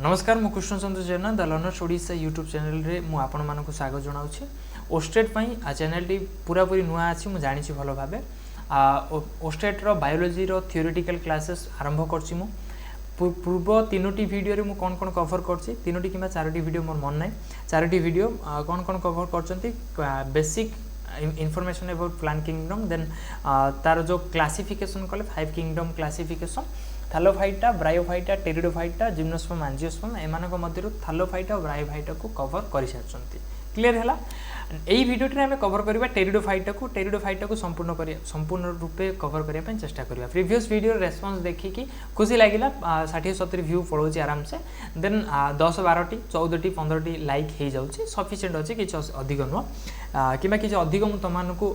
नमस्कार मु Krishnachandra Jena the learners Odisha YouTube channel रे मु आपण मानक स्वागत जनाऊँ ओस्टेट चैनल टी पूरा पूरी नुआ अच्छी मुझे जानी भल भाव ओस्टेट बायोलोजी रो थियोरेटिकल क्लासेस आरंभ करछि मु पूर्व तीनोटी वीडियो रे मु कौन कौन कवर करछि तीनोटी किंबा चारोटी वीडियो मोर मन नै चारोटी वीडियो कौन कौन कवर करछंती basic information about plant kingdom then तार जो क्लासिफिकेशन कले 5 kingdom classification thallophyta bryophyta pteridophyta gymnosperm angiosperm एमानक मध्यरु थालोफाइटा और ब्रायोफाइटा को कवर करि सारछंती क्लियर हैला एई वीडियो रे हमें कवर करबा टेरिडोफाइटा को संपूर्ण रूपे कवर करिया पय चेष्टा करबा प्रीवियस वीडियो रेस्पॉन्स देखि कि खुशी लागिला 60-70 व्यू पळोची आराम से देन 10-12टी 14टी 15टी लाइक हे जाउची सफिशिएंट अछि कि अधिक नो किबा कि अधिक मु तमानकु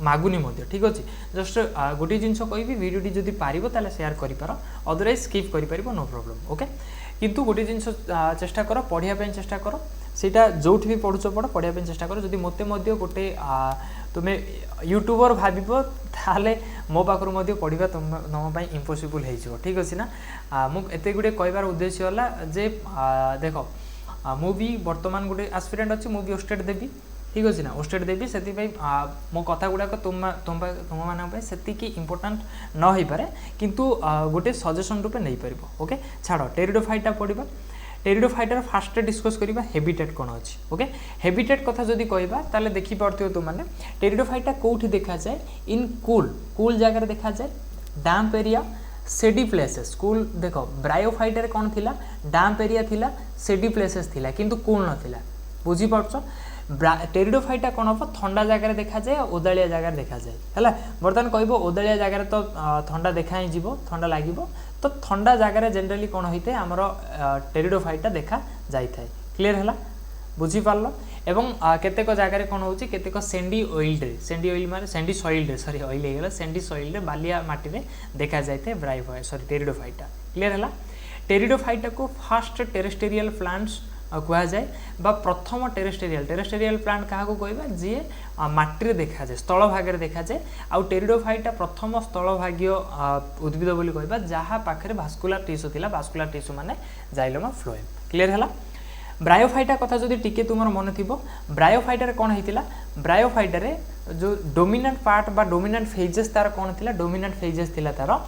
मागुनी मध्ये ठीक अछि जस्ट गोटी जिंस कहबी वीडियो टी जदी पारिबो ताले शेयर करि पारो अदरवाइज स्किप करि परिबो नो प्रॉब्लम ओके किंतु गोटी जिंस चेष्टा करो पढिया पय चेष्टा करो सेटा जोठी भी पढुछ पढ पढिया पय चेष्टा करो जदी मते मध्ये गोटे तुमे यूट्यूबर भाबिबो ताले मो पाखरु मध्ये पढिबा तम पय इम्पॉसिबल हे जिवो ठीक अछि ना मु एते गुडे कहबार उद्देश्य होला जे देखो मु भी वर्तमान गोटे एस्पिरेंट अछि मु भी ओस्टेट देबी ठीक अछि ना ओस्टेट देबी सेति पय मो कथा गुडा को तुम माना पय सेति की इंपोर्टेंट न होई पारे किंतु गोटे सजेशन रूपे नै परिबो ओके छाड़ो टेरिडोफाइटा पढिबा टेरिडोफाइटर फास्ट डिस्कस करिबा हैबिटेट कोन अछि ओके हैबिटेट कथा जदी कहबा ताले देखि परथियो तो माने टेरिडोफाइटा कोठी देखा जाय इन कूल जगह रे देखा जाय डैम्प एरिया सेडी प्लेसेस कूल देखो ब्रायोफाइटर कोन थिला डैम्प एरिया थिला सेडी प्लेसेस थिला किंतु कूल न थिला बुझी परछो टेरिडोफाइटा कोन हो ठंडा जगह देखा जाए ओदालिया जगह देखा जाए हैला बर्तमान कहबो ओदालिया जगह तो ठंडा देखा ही जीवो ठंडा लागिवो तो ठंडा जगह जनरली कोन होइते हमरो टेरिडोफाइटा देखा जाई थाए क्लियर हैला बुझी पारलो एवं केतेक जगह कोन होउची केतेक सेंडी ऑयल माने सेंडी सॉइल रे सॉरी ऑयल हे गेला सेंडी सॉइल रे बालिया माटी रे देखा जाई थाए ब्रायोफाइटा सॉरी टेरिडोफाइटा क्लियर हैला टेरिडोफाइटा को फर्स्ट टेरेस्ट्रियल प्लांट्स कह जाए बा प्रथम टेरेस्ट्रियल प्लांट क्या कहबा जी माटी देखा जाए स्थल भाग में देखा जाए आउ टेरिडोफाइटा प्रथम स्थल भाग्य उद्भिद बोली कहबा जहाँ पाखे भास्कुलार टिश्यू थिला भास्कुलार टिश्यू माने जाइलोमा फ्लोएम क्लियर हैला ब्रायोफाइटा कथा जदि टिके तुमर मन थिबो ब्रायोफाइटा रे कोन हेतिला ब्रायोफाइटा रे जो डोमिनेंट पार्ट बा डोमिनेंट फेजेस तार कोन थिला डोमिनेंट फेजेस थिला तार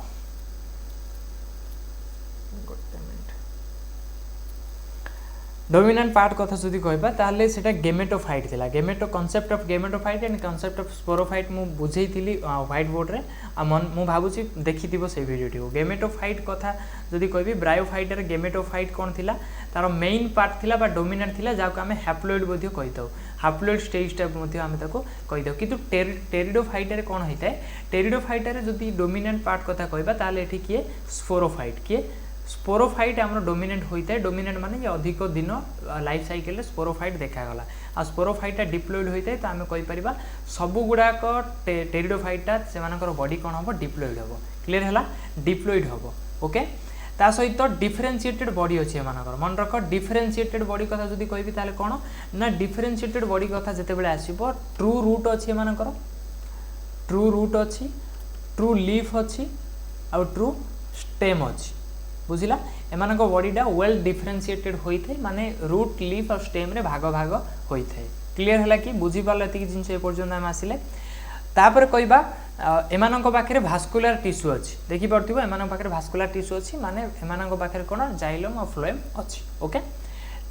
डोमिनेंट पार्ट कथा जदि कहबा ताले सेटा गेमेटोफाइट थिला gameto concept of gametophyte and concept of sporophyte मु बुझेइथिली व्हाइट बोर्ड रे मु भाबुची देखिथिबो से वीडियो टी गेमेटोफाइट कथा जदि कहबी ब्रायोफाइट रे गेमेटोफाइट कोन थिला तार मेन पार्ट थिला बा डोमिनेंट थिला जाको हमें हैप्लोइड मध्ये कहिताउ हैप्लोइड स्टेज टाइप मध्ये हमें ताको कहिताउ किंतु टेरिडोफाइट रे कोन होइताय टेरिडोफाइट रे जदि डोमिनेंट पार्ट कथा कहबा ताले एठी किए स्पोरोफाइट आमर डोमिनेंट होता है डोमिनेंट माने अधिक दिन लाइफ साइकिल रे स्पोरोफाइट देखागला आ स्पोरोफाइटा डिप्लॉयड होता है तो आम कहीपर सबू गुड़ाक टेरिडोफाइटा से बॉडी कौन हम डिप्लॉयड हम क्लियर है डिप्लॉयड हम ओके ता सहित डिफरेंशिएटेड बॉडी अच्छी एमानकर मन रख डिफरेंशिएटेड बॉडी कथा जदि कहबी ताले कौन ना डिफरेंशिएटेड बॉडी कथा जितेबाला आसो ट्रू रूट अच्छी एमानकर ट्रू रूट अच्छी ट्रू लीफ अच्छी आ ट्रू स्टेम अच्छी बुझिला एमानक बॉडीटा वेल डिफरेंशिएटेड होइथे माने रूट लीफ और स्टेम रे भाग भाग होइथे क्लियर हला कि बुझी पाले एति जिंस ए पर्यंत हम आसिले तापर कहबा एमानक पाखरे भास्कुलर टिश्यू अछि देखि परथिबो एमानक पाखरे भास्कुलर टिश्यू अछि माने एमानक पाखरे कोन जाइलम और फ्लोएम अछि ओके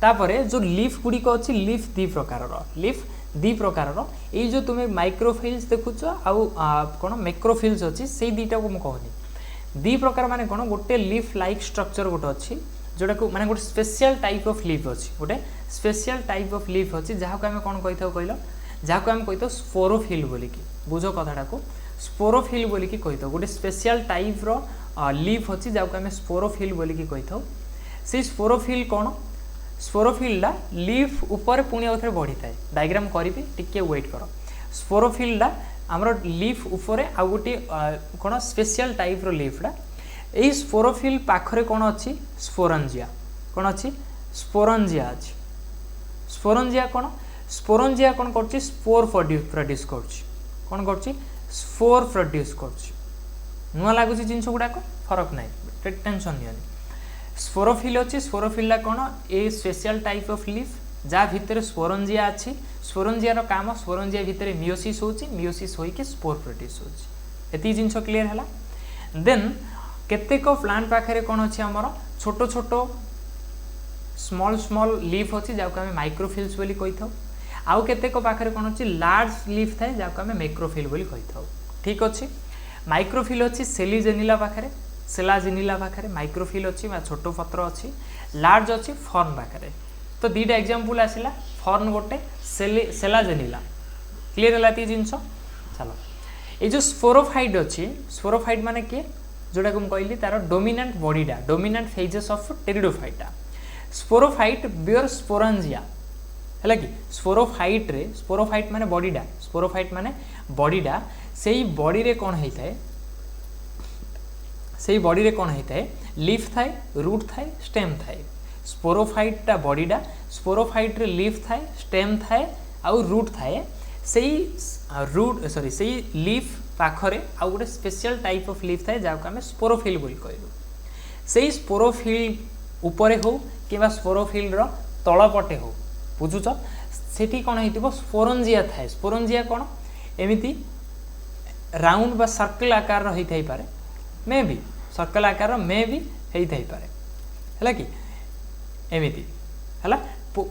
तापरे जो लीफ गुडी को अछि लीफ दी प्रकार रो ए जो तुमे माइक्रोफिल्स देखुछ आ कोन मैक्रोफिल्स अछि सेई दीटा को म कहनी दी प्रकार माने कोन गोटे लीफ लाइक स्ट्रक्चर गोटे अच्छी जोटा को माने गोटे स्पेशल टाइप ऑफ लीफ अच्छी गोटे स्पेशल टाइप ऑफ लीफ अच्छी जहाँ को आम कौन कही कहल जहाँ को आम कही स्पोरोफिल बोलिकी बुझ कथाटा को स्पोरोफिल बोलिकी कही गोटे स्पेशल टाइप रो लीफ अच्छी जहाँ को आम स्पोरोफिल बोलिकी कही से स्पोरोफिल कौन स्पोरोफिलटा लीफ ऊपर पुणी आउथरे बढ़ी थाए डायग्राम करी टिके वेट कर स्पोरोफिलटा आमर लीफ उपरे आ गोटे कौन स्पेशल टाइप रो लीफटा यही स्पोरोफिल पाखरे कौन अच्छी स्पोरंजिया कौन अच्छी स्पोरंजिया अच्छी स्पोरंजिया कौन कर स्पोर प्रोड्यूस कर स्पोर प्रोड्यूस कर नुआ लगुच जिनस गुड़ाक फरक ना टेंशन नहीं स्पोरोफिल अच्छी स्पोरोफिल कौन ए स्पेशल टाइप ऑफ लीफ जहाँ भितर स्पोरंजिया अच्छी स्पोरंजिया काम स्पोरंजिया भितर मियोसिस होची मियोसिस होइके स्पोर प्रोड्यूस होची एति जिंस क्लियर हला देन केतेक प्लांट पाखरे कौन अच्छी आमर छोट छोट स्मॉल स्मॉल लीफ अच्छी जहाँ आम माइक्रोफिल्स बोली कही था आउ केतेक पाखरे कौन अच्छी लार्ज लीफ थाए जहाँ आम मैक्रोफिल बोली कही था ठीक अच्छे माइक्रोफिल अच्छी सेलीजेनिला पाखरे सेलाजेनिला पाखरे माइक्रोफिल अच्छी छोट पत्र अच्छी लार्ज अच्छी फर्न पाखरे तो दीटा एग्जांपल आसिला फर्न गोटे सेलाजेनिला क्लियर है ये जिनस चलो ये जो स्पोरोफाइट अच्छी स्पोरोफाइट माने किए जोटा को कहली तार डोमिनेंट बॉडीटा dominant phases of pteridophyta sporophyte bear sporangia है कि स्पोरोफाइट रे स्पोरोफाइट माने बॉडीटा स्पोरोफाइट माने बॉडीटा सेही बॉडी रे कौन होता है सेही बॉडी रे कौन होता है लीफ थाए रूट थाए स्टेम थाए स्पोरोफाइटा बॉडीटा स्पोरोफाइट रे लीफ थाए स्टेम थाए आउ रूट थाए सेही रूट सॉरी सेही लीफ पाखरे आउ गोटे स्पेशल टाइप ऑफ लीफ थाए जहाँ आम स्पोरोफिल बोली कहलु सेही स्पोरोफिल उपरे हो कि स्पोरोफिल रो तलपटे हो बुझुच सेठी कौन हो स्पोरंजिया थाए स्पोरंजिया कौन एमिति राउंड बा सर्कल आकार होता ही पारे मे भी सर्कल आकार मे भी होता ही पारे है कि एमिति है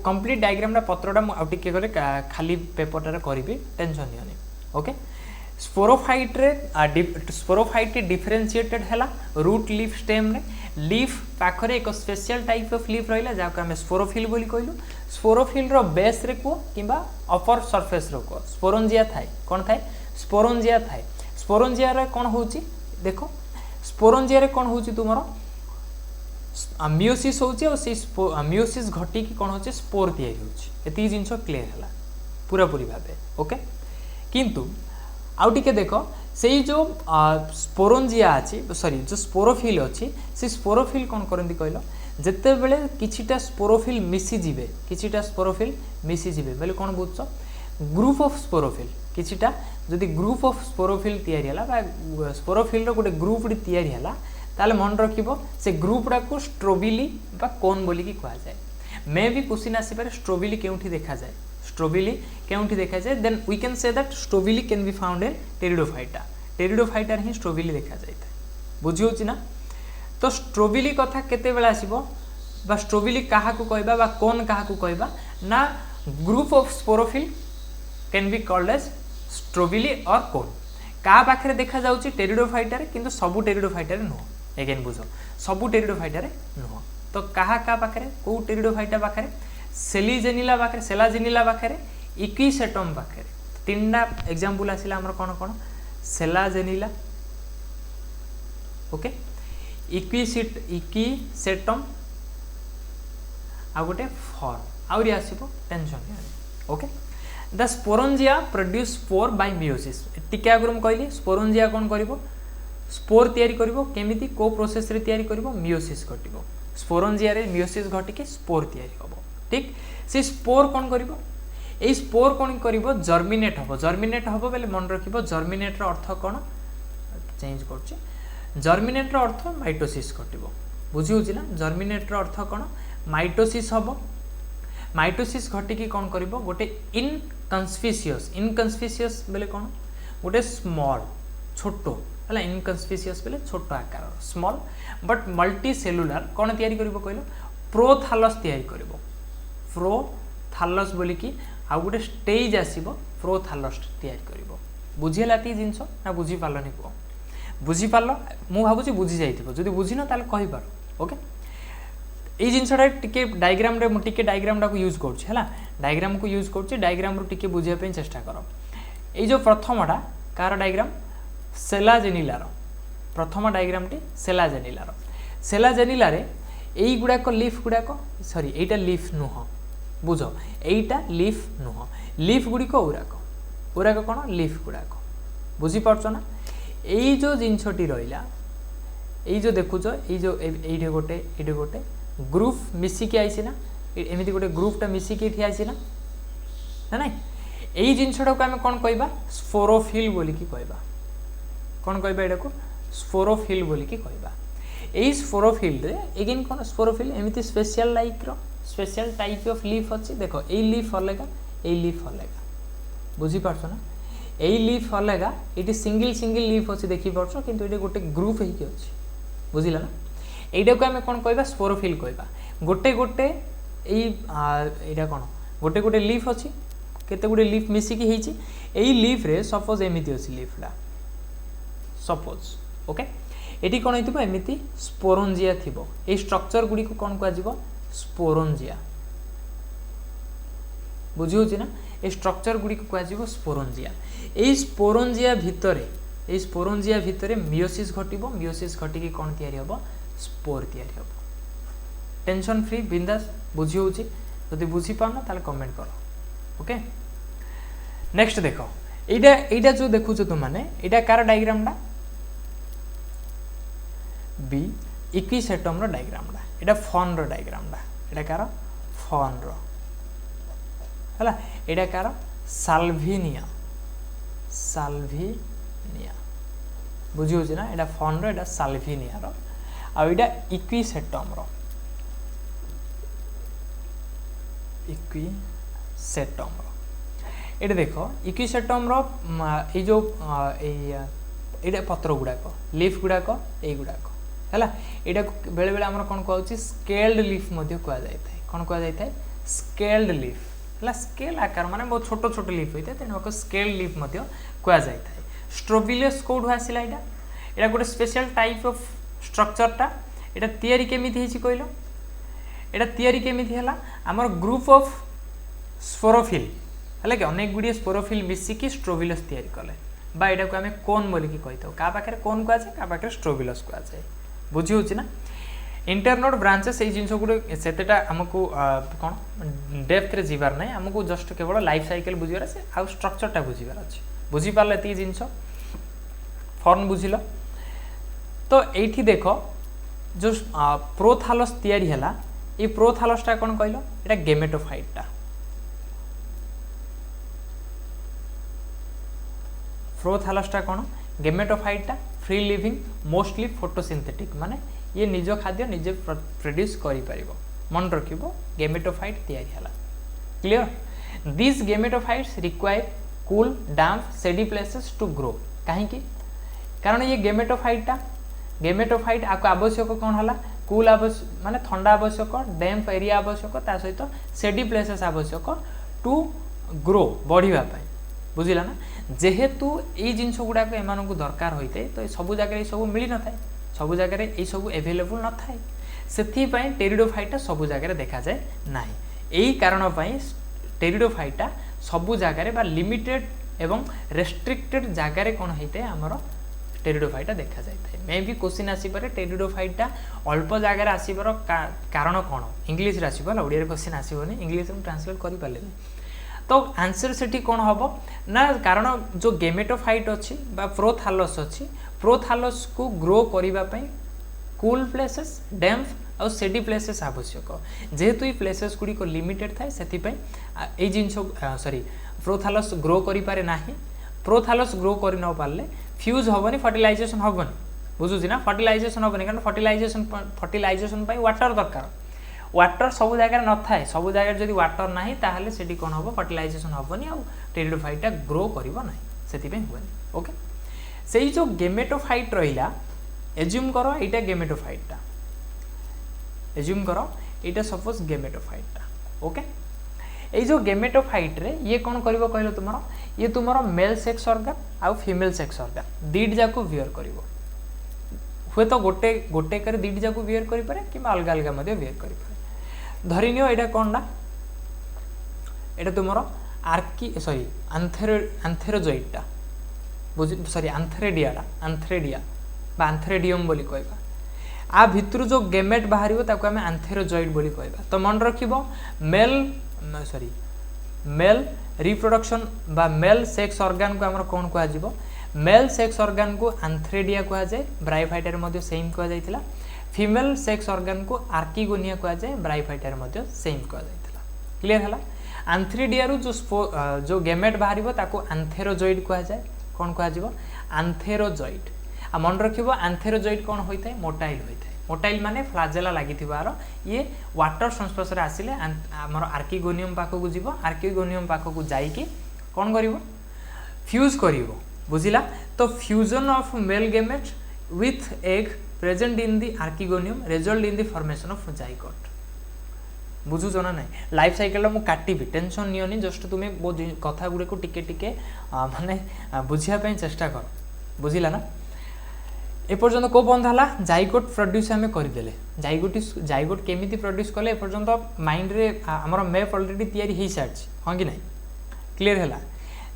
कंप्लीट डायग्राम पत्रटा मुझे गले खाली पेपरटार करी टेंशन नहीं ओके स्पोरोफाइट रे स्पोरोफाइट डिफरेंशिएटेड है रूट लीफ स्टेम रे लीफ पाखरे एक स्पेशल टाइप ऑफ लीफ रहा जहाँ आम स्पोरोफिल बोली कहलु स्पोरोफिल रो बेस रे को किंबा अपर सरफेस रो को स्पोरंजिया थाए कौन थाए स्पोरंजिया थाए स्पोरंजिया रे कौन होची देखो स्पोरंजिया रे कौन होची तुमरो मियोसिस होची और से मियोसिस घटी की कौन होची स्पोर तैयारी होची एति जिंस क्लियर हला पूरा पूरी भाबे ओके किंतु आउ टिके देखो से जो स्पोरंजिया अच्छी सॉरी जो स्पोरोफिल अच्छी से स्पोरोफिल कौन करती कहल जिते बेले किछिटा स्पोरोफिल मिसीजे किछिटा स्पोरोफिल मिसीजे बोले कौन बुझ ग्रुप ऑफ स्पोरोफिल किछिटा जदि ग्रुप ऑफ स्पोरोफिल तैयारी है स्पोरोफिल रो गोटे ग्रुप तैयारी है ताले मन रखिबो से ग्रुपटा को स्ट्रोबिली बा कोन बोली की कहा जाए मे भी क्वेश्चन आसीपारे स्ट्रोबिली केउठी देखा जाए स्ट्रोबिली केउठी देखा जाए then we can say that strobili can be found in pteridophyta pteridophyta ही स्ट्रोबिली देखा जाए बुझी होची ना तो स्ट्रोबिली कथा केते बेला आसीबो बा स्ट्रोबिली काहा को कहबा बा कोन काहा को कहबा ना group of sporophyll can be called as strobili और कोन का पाखरे देखा जाउची टेरिडोफाइटा रे किंतु सबु टेरिडोफाइटा रे नो एगेन बुझो सबु टेरिडोफाइटा रे नो तो काहा का पाखरे को टेरिडोफाइटा पाखरे सेलीजेनिला पाखरे सेलाजेनिला पाखरे इक्विसेटम पाखरे तीनटा एग्जांपल आसिला हमर कोन कोन सेलाजेनिला ओके इक्विसेटम आ गोटे फॉर्म आउरी आसीबो टेंशन नहीं okay the sporangia produce spore by meiosis टिके आगुर हम कहली स्पोरंजिया कौन करिवो स्पोर तैयारी करिवो केमिति को प्रोसेस रे तैयारी करिवो मियोसिस घटिवो स्पोरंजिया रे मियोसिस घटिके स्पोर तैयारी हबो ठीक से स्पोर कौन करिवो ए स्पोर कौन करिवो जर्मिनेट हबो बेले मन रखिवो जर्मिनेट रो अर्थ कौन चेंज करछि जर्मिनेट रो अर्थ माइटोसिस घटिवो बुझी होछि ना जर्मिनेट रो अर्थ कौन माइटोसिस हबो माइटोसिस घटिकी कौन करिवो गोटे इनकन्स्पिशियस बेले कौन गोटे स्मॉल छोटो है इनकन्स्पिशियस बेले छोट आकार स्मॉल बट मल्टी सेलुलर कौन तैयारी करिवो कहलो प्रोथालस तैयारी करिवो प्रोथालस बोली कि आ गोटे स्टेज आसीबो प्रोथालस तैयारी करिवो बुझिला ती जिंस ना बुझी पालनी को बुझी पाल मु भाबुची बुझी जाइथिबो जदि बुझिनो ताले कहि पारो ओके ये जिनसा टिके डायग्राम रे टिके डायग्राम को यूज करूँ है डायग्राम को यूज करूँ डायग्राम रू टिके बुझापी चेष्टा कर ये प्रथमटा कार डायग्राम सेलाजेनिलार प्रथम डायग्राम टी सेलाजेनिलार यही गुड़ाक लीफ गुड़ाक सॉरी एटा लीफ नुह बुझ एटा लीफ नुह लीफ गुड़िक उराक कौन लीफ गुड़ाक बुझीपार ना यही जो जिनसटी रहा यही जो देखुच ये गोटे ग्रुप मिसिकी आईसी ना एमती गोटे ग्रुपटा मिसिकी आईसी ना ना यही जिनसटा को आम कौन कहबा स्पोरोफिल बोलिकी कहबा कौन कहबा एटा को स्पोरोफिल बोलिकी कहबा एई स्पोरोफिल रे एगेन कोन स्पोरोफिल एमिति special special type of leaf अछि देखो एई लीफ अलगा बुझी पारछो ना एई लीफ अलगा इटी सिंगल लीफ अछि देखि पारछो किंतु एटी गोटे ग्रुप हेकि अछि बुझिला ना एटा को हमें कोन कहबा स्पोरोफिल कहबा गोटे एई एटा कोन गोटे लीफ अछि केते गुडे लीफ मिसी की हेछि एई लीफ रे सपोज एमिति अछि लीफला सपोज ओके एटी कोन हेतिबो एमिति स्पोरोंजिया थिबो ए स्ट्रक्चर गुडी को कोन को जिवो स्पोरोंजिया बुझियो छी ना ए स्ट्रक्चर गुडी को को जिवो स्पोरोंजिया ए स्पोरोंजिया भितरे मियोसिस घटिबो मियोसिस घटी की कोन तयारी हबो स्पोर तयारी हबो टेंशन फ्री बिंदास बुझियो छी जदि बुझी पाउना ताले कमेंट करो ओके नेक्स्ट देखो एटा जो देखु छ तुम माने एटा कार डायग्राम डा बी इक्विसेटम रो डायग्राम डा एटा फॉन रो डायग्राम डा एटा कार फॉन रो हला एटा कार साल्विनिया बुझियो छी ना एटा फॉन रो एटा साल्विनिया रो आ एटा इक्विसेटम रो ये देखो इक्विसेटम रो ये जो ये पत्र गुड़ाक लीफ गुड़ाक गुड़ाक है यहाँ बेले बेले आम कौन कहूँ स्केल्ड लीफ कह जाए कौन कह जाए स्केल्ड लीफ है स्केल आकार माने बहुत छोट छोट लीफ होता है तेनाली स्केल्ड लीफ कह जाए स्ट्रोबिलस कौटू आसला यहाँ गोटे स्पेशल टाइप ऑफ स्ट्रक्चरटा यहाँ तैयारी केमिति कहल एटा तैयारी केमिति हला हमर ग्रुप ऑफ स्पोरोफिल हला कि अनेक गुडी स्पोरोफिल मिसिकी स्ट्रोबिलस तैयारी कले बा एटा को हमें कोन बोली की कहतो का पाखरे कोन को आछे का पाखरे स्ट्रोबिलस को आछे बुझी होछि ना इंटरनोड ब्रांचेस ए जिंस गुडी सेतेटा हमकु कोन डेप्थ रे जीवार नै हमकु जस्ट केवल लाइफ साइकिल बुझिबार আছে आ स्ट्रक्चर टा बुझिबार अछि बुझी पाले ती जिंस फॉर्म बुझिलो तो एठी देखो जो प्रोथालस तैयारी हला ये प्रोथालसटा कौन कहल ये गेमेटोफाइटा प्रोथालसटा कौन गेमेटोफाइटा फ्री लिविंग मोस्टली फोटोसिंथेटिक माने ये निज खाद्य निजे प्रोड्यूस करि परिबो मन रखिबो गेमेटोफाइट तैयारी हला clear this gametophytes require cool damp shady places to grow काहे की कारण ये गेमेटोफाइट आपको आवश्यक कौन हला कूल आवश्यक माने ठंडा आवश्यक डैम्प एरिया आवश्यक ता सहित सेडी प्लेसेस आवश्यक टू ग्रो बढ़िया बुझिला ना जेहेतु ये जिनस गुड़ाक एम दरकार होते तो सब जगह सब मिल न था सब जगह ये सब एवेलेबल न था से टेरिडोफाइटा सब जगह देखा जाए ना यही कारण टेरिडोफाइटा सब जगह लिमिटेड एवं रेस्ट्रिक्टेड जगार कौन होता है आमर टेरिडोफाइटा देखा जाए मे भी क्वेश्चन आसपे टेरिडोफाइटा अल्प जगार आसवर कारण कौन इंग्लीश आसो ओडिया क्वेश्चन आसोनी इंग्लीश में ट्रांसलेट कर पारे तो आंसर से कौन हम ना कारण जो गेमेटोफाइट अच्छी प्रोथालस अच्छी प्रोथालस को ग्रो करने कूल प्लेसेस डैम्प और सेडी प्लेसेस आवश्यक जेहेतु ये प्लेसेस गुड़िक लिमिटेड थाए से जिन सॉरी प्रोथालस ग्रो करें ना प्रोथालस ग्रो कर न पारे फ्यूज हेनी फर्टिलाइजेशन हेनी बुझुची ना फर्टिलाइजेशन हेनी कारण फर्टिलाइजेशन वाटर दरकार वाटर सब जगह न थाए सब जगह जब वाटर ना ताहले सेठी कौन हम फर्टिलाइजेशन हेनी आ टेरिडोफाइटा ग्रो करना से हुए ओके से जो गेमेटोफाइट रहा एज्यूम करो यहाँ गेमेटोफाइटा एज्यूम करो यहाँ सपोज गेमेटोफाइटा ओके ये जो गेमेटोफाइट रे ये कौन कर कहल तुम ये तुम मेल सेक्स ऑर्गन आउ फीमेल सेक्स ऑर्गन दीट जाक वियर कर हुए तो गोटे गोटे कर दीट जाक वियर करें कि अलग अलग वियर करें धरी नियो यहाँ कौन ना यहाँ तुम आर्की सॉरी आंथेरोजोइटा बुझ सॉरी आंथ्रेडिया आंथ्रेडियम बोली कहबा आ भितर जो गेमेट बाहर आम आंथेरोजोइड बोली कहबा तो मन रखिबो मेल सॉरी मेल रिप्रोडक्शन बा मेल सेक्स ऑर्गन को आमर कौन कह मेल सेक्स ऑर्गन को आंथ्रेडिया कह जाए ब्रायोफाइटा रे सेम कह जाइथिला फीमेल सेक्स ऑर्गन को आर्किगोनिया कह जाए ब्रायोफाइटा रे सेम कह जाइथिला क्लियर हला आंथ्रेडिया रु जो गेमेट बाहर ताको आंथेरोजोइड कह जाए कौन कह आंथेरोजोइड आ मन रखिबो आंथेरोजोइड कौन होता है मोटाइल होता है मोटाइल माने फ्लाजेला लागिथिबार ये वाटर संस्पर्श रे आसिले हमर आर्किगोनियम पाखो को जीवो आर्किगोनियम पाखो को जाई कि कोन करिवो फ्यूज करिवो बुझिला तो fusion of male gamete with egg present in the archegonium result in the formation of zygote बुझुछ ना नहीं लाइफ साइकिल मु काटिबी टेंशन नियोनी जस्ट तुमे बो कथा गुडे को टिके टिके माने बुझिया पई चेष्टा कर बुझिला ना ए पर्यंत को बंद हला जाइगोट प्रोड्यूस हमें कर देले जाइगोट केमिति प्रोड्यूस कले ए पर्यंत माइंड रे हमर मैप ऑलरेडी तयारी हे सार्च हां कि नहीं क्लियर हला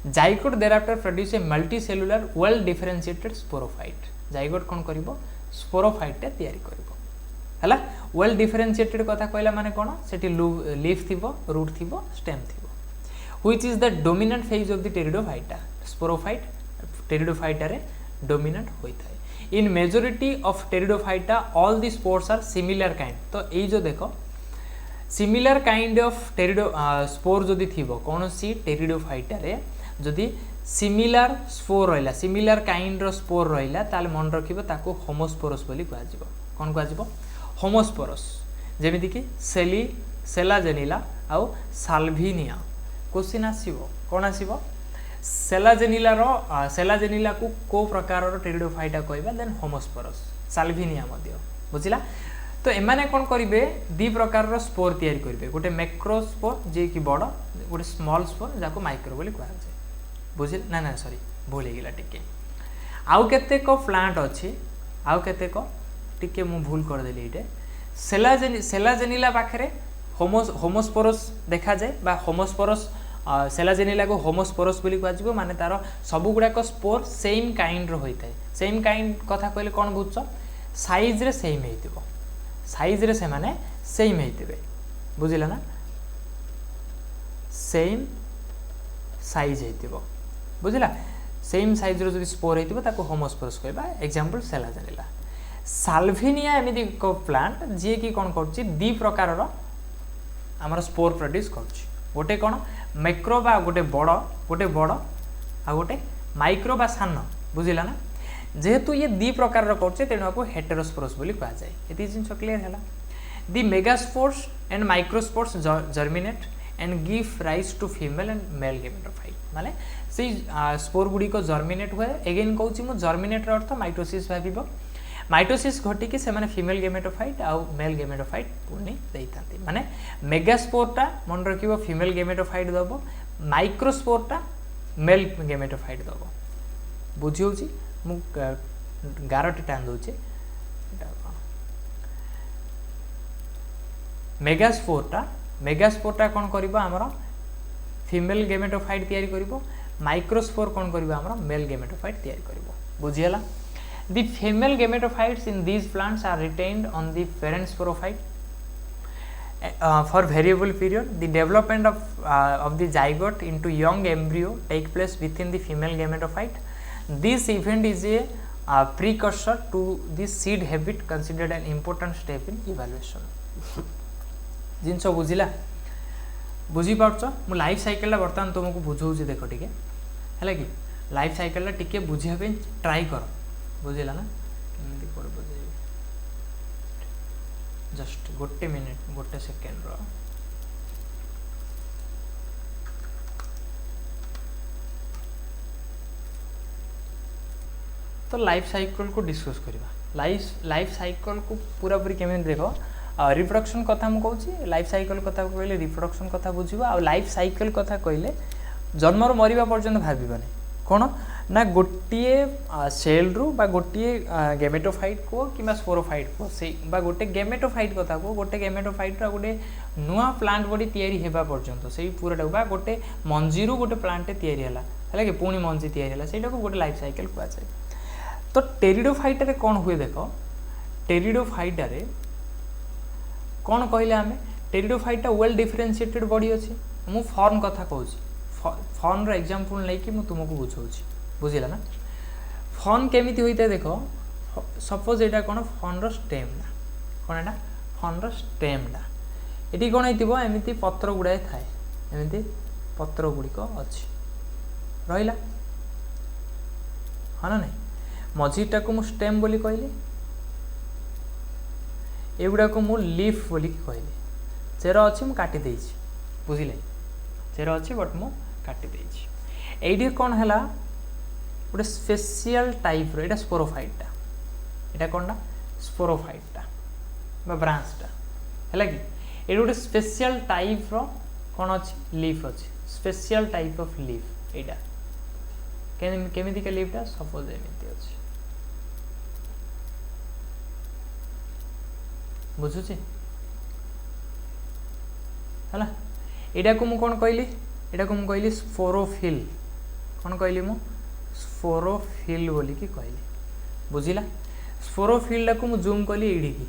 zygote thereafter produce a multicellular well differentiated sporophyte zygote कोन करिवो स्पोरोफाइट टे तयारी करिवो हला वेल डिफरेंशिएटेड कथा कहला माने कोन सेठी लीफ थिबो रूट थिबो स्टेम थिबो which is the dominant phase of the pteridophyta sporophyte pteridophyta रे डोमिनेंट होइथाय in majority of pteridophyta all the spores are similar kind तो ए जो देखो similar kind of pterido spore जदि थिबो कोनोसी टेरिडोफाइटा रे जदि सिमिलर स्पोर रहिला सिमिलर काइंड रो स्पोर रहिला ताले मन रखिबो ताको होमोस्पोरस बोली कहआ जिवो कोन कहआ जिवो होमोस्पोरस जेमिति कि सेलाजेनिला आउ साल्विनिया क्वेश्चन आसीबो कोन आसीबो सेलाजेनिला को प्रकार रो टेरिडोफाइटा कहबा देन होमोस्पोरस साल्विनिया मध्य बुझिला तो एमाने कोन करिवे दी प्रकार रो स्पोर तयारी करिवे गोटे मैक्रोस्पोर जे कि बड़ गोटे स्मॉल स्पोर जाको माइक्रो बोली कहआ जाय बुझिल ना ना सॉरी भूल गेला टिके आउ केते को प्लांट अछि आउ केते को टिके मु भूल कर देली इटे सेलाजेनिला पाखरे होमोस्पोरस देखा जाए बा होमोस्पोरस सेलाजेनिला को होमोस्पोरस बोली कहआ जिवो माने तारो सब गुडा को स्पोर सेम काइंड रो होइताय सेम काइंड कथा कहले कोन बुझछ साइज रे सेम हेतिबो साइज रे से माने सेम हेतिबे बुझिला ना सेम साइज हेतिबो बुझिला सेम साइज रो जदि स्पोर हेतिबो ताको होमोस्पोरस कहबा एग्जांपल सेलाजेनिला साल्विनिया एमिति को प्लांट जे कि कोन करछि दी प्रकार रो हमर स्पोर प्रोड्यूस करछि गोटे कोन मैक्रो बा गोटे बड़ आ गोटे माइक्रो बा सान बुझिला ना जेहेतु ये दी प्रकार रो करछि तेनु आपको हेटेरोस्पोरस बोली कहआ जाय एति जिंस क्लियर हैला the megaspores and microspores germinate and give rise to female and male gametophyte माने से स्पोर गुडी को जर्मिनेट हुए अगेन कहूची मु जर्मिनेट रो अर्थ माइटोसिस भाबिबो माइटोसिस घटी कि से माने फीमेल गेमेटोफाइट आ मेल गेमेटोफाइट पुनी देइतांती माने मेगास्पोरटा मन रखिबो फीमेल गेमेटोफाइट दबो माइक्रोस्पोरटा मेल गेमेटोफाइट दबो बुझी होची मु गारटी टान दोचे मेगास्पोरटा कोन करिबो हमरो फीमेल गेमेटोफाइट तयारी करिबो माइक्रोस्पोर कोन करिबो हमरो मेल गेमेटोफाइट तयारी करिबो बुझियला The female gametophytes in these plants are retained on the parent sporophyte for variable period. The development of the zygote into young embryo take place within the female gametophyte. This event is a precursor to the seed habit, considered an important step in evaluation. जिनस बुझिला बुझी पारछ मु life cycle बर्तमान तुमको बुझाऊँ देख टिके है कि life cycle टिके बुझिया पे ट्राई कर बुझिला ना केमती कोड बुझे जस्ट गोटे मिनिट गोटे सेकेंड रो तो लाइफ साइकिल को डिस्कस करबा लाइफ साइकिल को पूरा पूरी केमती देखो रिप्रोडक्शन कथा मु कहूँ लाइफ साइकिल कथा कहले रिप्रोडक्शन कथा बुझिबो आ लाइफ साइकिल कथा कहले जन्मर मरिबा पर्यंत भाबिबनी कोन ना गोटिए सेल रु बा गोटिए गेमेटोफाइट को किबा स्पोरोफाइट को से बा गोटे गेमेटोफाइट कथा को गोटे गेमेटोफाइट रा गोटे नुआ प्लांट बॉडी तयारी हेबा पर्यंत सेही पूराटा बा गोटे मंजी रु गोटे प्लांट तयारी हला कि पुणी मंजी तयारी हला सेटा को गोटे लाइफ साइकिल कुआ जाय तो टेरिडोफाइट रे कोन हुए देखो टेरिडोफाइट रे कोन कहले हमें टेरिडोफाइट वेल डिफरेंशिएटेड बॉडी अछि मु फॉर्म कथा कहूची फॉर्म रो एग्जांपल नै कि मु तुमको बुझाऊची बुझिला ना फॉर्म केमिति होइते देखो सपोज एटा कोन फॉर्म रो स्टेम ना कोन एटा फॉर्म रो स्टेम ना एटी कोन हेतिबो एमिति पत्र गुडाय थाए एमिति पत्र गुडी को अछि रहिला हां ना नै मझीटा को मु स्टेम बोली कहली एगुड़ा को मु लीफ बोली कहली चेर अच्छी मु काटी देछि बुझिले चेर अच्छी बट मु काटी देछि एडी कोन हला गोटे स्पेशल टाइप रो एटा स्पोरोफाइटा एटा कोनटा स्पोरोफाइटा बा ब्रांचटा हैला कि एडी गोटे स्पेशल टाइप रो कोन अछि लीफ अछि स्पेशल टाइप ऑफ लीफ एटा केमिति के लीफटा सपोज एमिति अछि बुझुछि हला एटा को मु कोन कहली एटा को मु कहली स्पोरोफिल कोन कहली मु स्पोरोफिल बोली कि कहली बुझिला स्पोरोफिल को मु जूम कली एडी की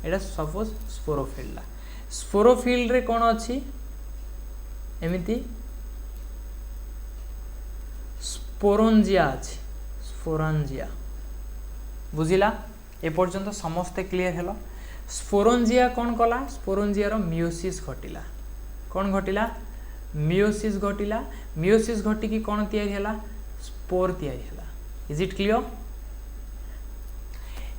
एटा सपोज स्पोरोफिल रे कोन अछि एमिति स्पोरोंजिया अछि स्पोरोंजिया बुझिला ए पर्यंत समस्त क्लियर हेलो स्पोरोंजिया कौन कला स्पोरोंजिया रो मियोसिस घटिला कौन घटिला मियोसिस घटिला मियोसिस घटी की कौन तैयारी हला स्पोर तैयारी हला इज इट क्लियर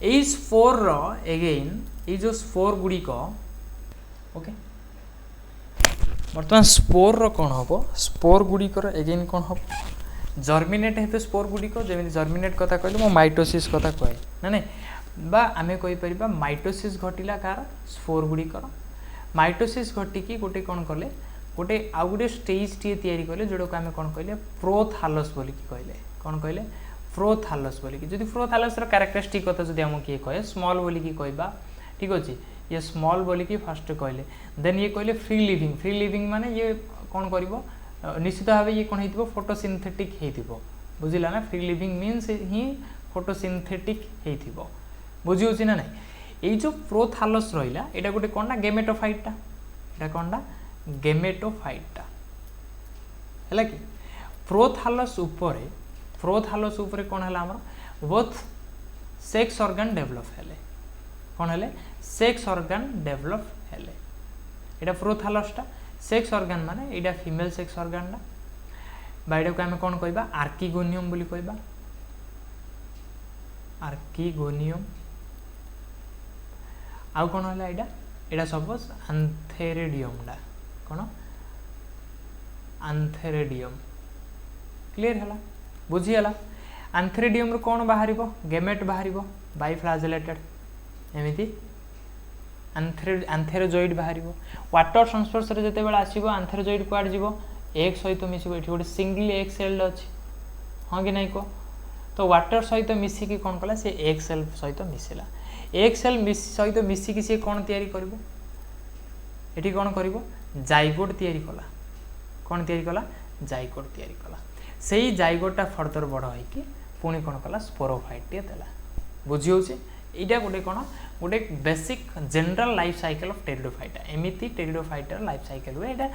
ए स्पोर रो अगेन ए जो स्पोर गुडी को ओके वर्तमान स्पोर रो कौन हबो स्पोर गुडी को अगेन कौन हबो जर्मिनेट हेतु स्पोर गुडी को जेमि जर्मिनेट कथा कहले मो माइटोसिस कथा कहे ना नै बा आमे कहि परिबा माइटोसिस घटिला कार स्पोर गुडी कर माइटोसिस घटी की गोटे कोन करले गोटे आ गोटे स्टेज टी तयारी करले जोडो को आमे कोन कहले प्रोथालस बोली की कहले कोन कहले प्रोथालस बोली की जदी प्रोथालस रो कैरेक्टरिस्टिक कथा जदी हम के कहे स्मॉल बोली की कहबा ठीक अछि ये स्मॉल बोली की फर्स्ट कहले देन ये कहले फ्री लिविंग माने ये कोन करिवो निश्चित भावे ये कोन हेतिबो फोटोसिंथेटिक हेतिबो बुझिला ना फ्री लिविंग मीन्स ही फोटोसिंथेटिक हेतिबो बुझी होछि ना नै ए जो प्रोथालस रहिला एटा गोटे कोनना गेमेटोफाइटटा एटा कोनना गेमेटोफाइटटा हैला कि प्रोथालस ऊपर कोन हला हमर बोथ सेक्स ऑर्गन डेवलप हेले कोन हेले सेक्स ऑर्गन डेवलप हेले एटा प्रोथालसटा सेक्स ऑर्गन माने एटा फीमेल सेक्स ऑर्गन ना बाइडा को हम कोन कहबा आर्किगोनियम बोली कहबा आर्किगोनियम आउ कोन हला एटा सपोज एंथेरिडियम डा कोन एंथेरिडियम क्लियर हला बुझी हला एंथेरिडियम रो कोन बाहरिबो गेमेट बाहरिबो बाइफ्लाजेलेटेड एमिति एंथेरोजॉइड बाहरिबो वाटर संस्पर्श रे जते बेला आसीबो एंथेरोजॉइड क्वाड जीवो एक सहित मिसिबो एठी गोटे सिंगल एक सेल अछि हां कि नै को तो वाटर सहित मिसी की कोन कला से एक सेल सहित मिसिला एक सेल सहित मिसी की से कोन तयारी करबो एठी कोन करबो जाइगोट तयारी कला कोन तयारी कला जाइगोट तयारी कला सेही जाइगोटटा फर्दर बड़ होई कि पुनी कोन कला स्पोरोफाइट टे देला बुझी होछि एटा गोटे कोन गोटे basic general life cycle of pteridophyta एमिति टेरिडोफाइटर लाइफ साइकिल हुए एटा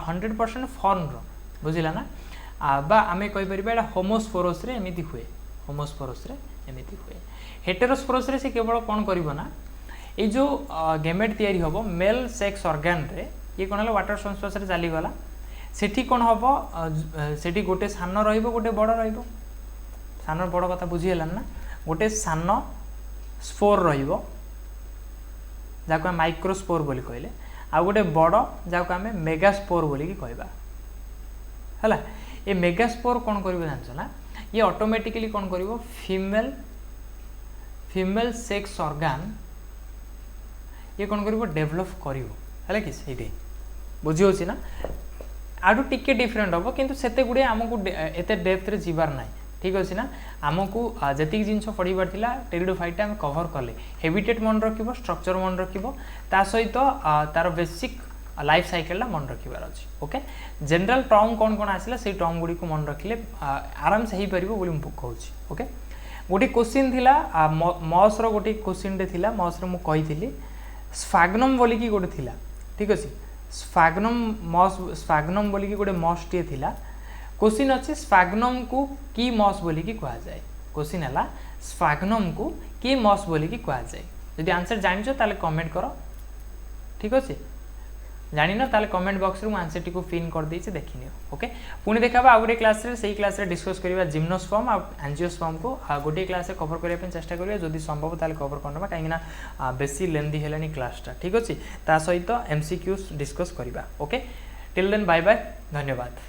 100% फॉर्म रो बुझिला ना बा आमे कहि परिबा एटा होमोस्पोरस रे एमिति हुए होमोस्पोरस रे एमिति हुए हेटेरोस्पोरस रे से केवल कोन करिवो ना ए जो गेमेट तयारी होबो मेल सेक्स ऑर्गन रे ये कोन हला वाटर संस्पर्श रे चली गला सेठी कोन होबो सेठी गोटे सानो रहिबो गोटे बड़ रहिबो सानो बड़ कथा बुझी हला ना गोटे सानो स्पोर रहिबो जाको माइक्रोस्पोर बोली कहले आ गोटे बड़ जाको आमे मेगास्पोर बोली की कहबा हला ए मेगास्पोर कोन करिवो जानछ ना ये ऑटोमेटिकली कोन करिवो फीमेल सेक्स ऑर्गन ये कोन करिवो डेवलप करिवो हला कि सेठी बुझी होछि ना आडू टिके डिफरेंट होबो किंतु सेते गुडे हमकु एते डेप्थ रे जीवार नाही ठीक अछि ना हमकु जति जिंस पढिबार थिला टेरिडोफाइटा हम कवर करले हैबिटेट मन रखिबो स्ट्रक्चर मन रखिबो ता सहित तार बेसिक लाइफ साइकिल ला मन रखिबार अछि ओके जनरल टर्म कोन कोन आसिला से टर्म गुडी को मन रखिले आराम से ही परिबो बोली म कहउछि ओके गोटे क्वेश्चन थिला मॉस रो गोटे क्वेश्चन रे थिला मॉस रे म कहिथिली स्फाग्नम बोली की गोटे थिला ठीक अछि स्फाग्नम बोली की गोटे मॉस टे थिला क्वेश्चन अछि स्फाग्नम को की मॉस बोली की कहा जाय क्वेश्चन हला स्फाग्नम को की मॉस बोली की कहा जाय यदि आंसर जानिछो ताले कमेंट करो ठीक अछि जानिन ताले कमेंट बॉक्स रे आंसर टी को पिन कर देछि देखिनियो ओके पुणी देखाबा आ गोटे क्लास रे सही क्लास रे डिस्कस करबा जिम्नोस्पर्म आ एंजियोस्पर्म को गोटे क्लास रे कवर करबा पे चेष्टा करबा जदि संभव ताले कवर करनबा काहेकि बेसी लेंदी हेलानी क्लास ता ठीक अछि ता सहित एमसीक्यूज डिस्कस करबा okay till then bye bye धन्यवाद।